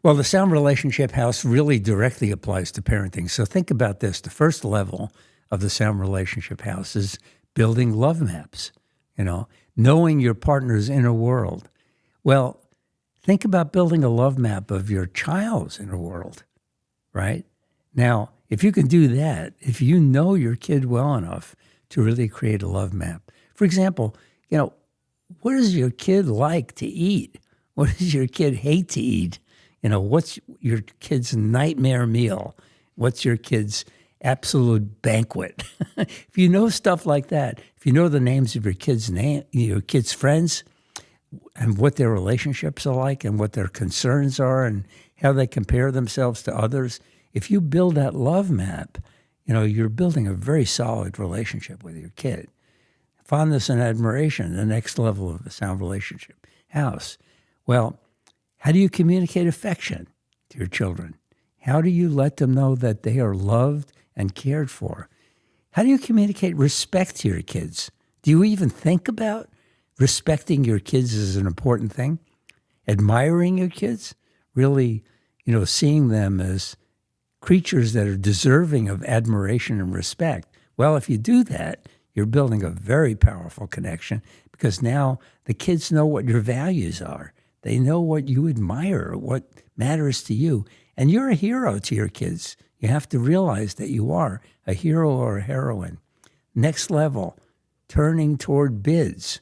Well, the sound relationship house really directly applies to parenting. So think about this. The first level of the sound relationship house is building love maps, knowing your partner's inner world. Well, think about building a love map of your child's inner world, right? Now, if you can do that, if you know your kid well enough to really create a love map. For example, what does your kid like to eat? What does your kid hate to eat? What's your kid's nightmare meal? What's your kid's absolute banquet? If you know stuff like that, if you know the names of your kids' friends, and what their relationships are like and what their concerns are and how they compare themselves to others, if you build that love map, you're building a very solid relationship with your kid. Fondness and admiration, the next level of the sound relationship house. Well, how do you communicate affection to your children? How do you let them know that they are loved and cared for? How do you communicate respect to your kids? Do you even think about respecting your kids as an important thing? Admiring your kids? Really, seeing them as creatures that are deserving of admiration and respect. Well, if you do that, you're building a very powerful connection because now the kids know what your values are. They know what you admire, what matters to you. And you're a hero to your kids. You have to realize that you are a hero or a heroine. Next level, turning toward bids.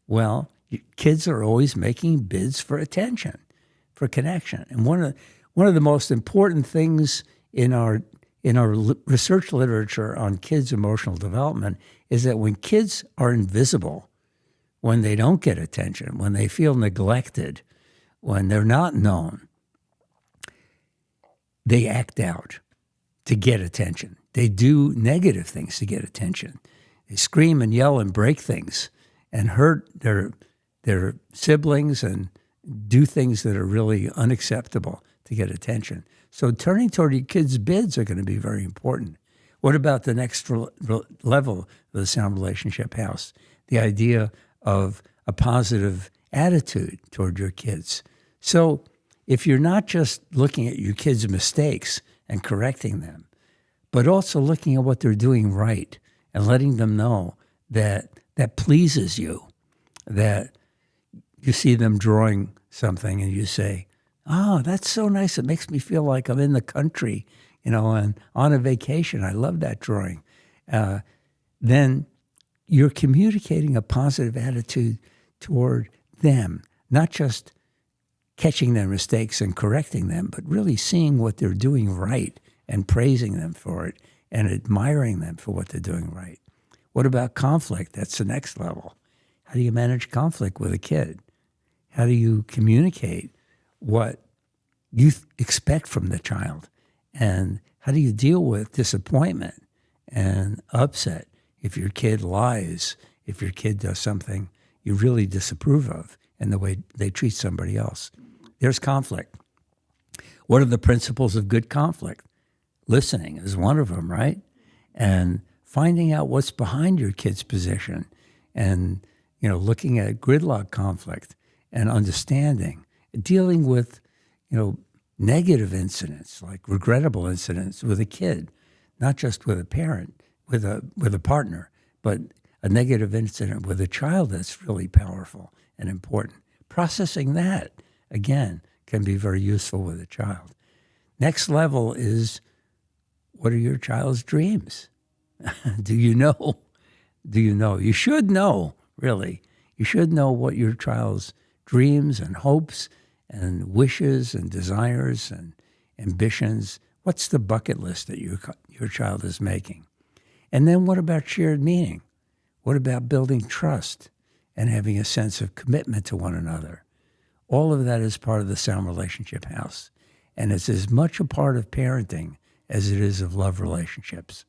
Well, kids are always making bids for attention, for connection. And one of the most important things in our research literature on kids' emotional development is that when kids are invisible, when they don't get attention, when they feel neglected, when they're not known, they act out to get attention. They do negative things to get attention. They scream and yell and break things and hurt their siblings and do things that are really unacceptable to get attention. So turning toward your kids' bids are going to be very important. What about the next level of the sound relationship house? The idea of a positive attitude toward your kids. So if you're not just looking at your kids' mistakes and correcting them, but also looking at what they're doing right and letting them know that pleases you, that you see them drawing something and you say, oh, that's so nice. It makes me feel like I'm in the country, and on a vacation. I love that drawing. Then you're communicating a positive attitude toward them, not just catching their mistakes and correcting them, but really seeing what they're doing right and praising them for it and admiring them for what they're doing right. What about conflict? That's the next level. How do you manage conflict with a kid? How do you communicate what you expect from the child? And how do you deal with disappointment and upset if your kid lies, if your kid does something you really disapprove of in the way they treat somebody else? There's conflict. What are the principles of good conflict? Listening is one of them, right? And finding out what's behind your kid's position and, looking at gridlock conflict and understanding, dealing with, negative incidents, like regrettable incidents with a kid, not just with a parent, with a partner, but a negative incident with a child that's really powerful and important. Processing that, again, can be very useful with a child. Next level is, what are your child's dreams? Do you know? Do you know? You should know, really. You should know what your child's dreams and hopes and wishes and desires and ambitions. What's the bucket list that your child is making? And then what about shared meaning? What about building trust and having a sense of commitment to one another? All of that is part of the sound relationship house. And it's as much a part of parenting as it is of love relationships.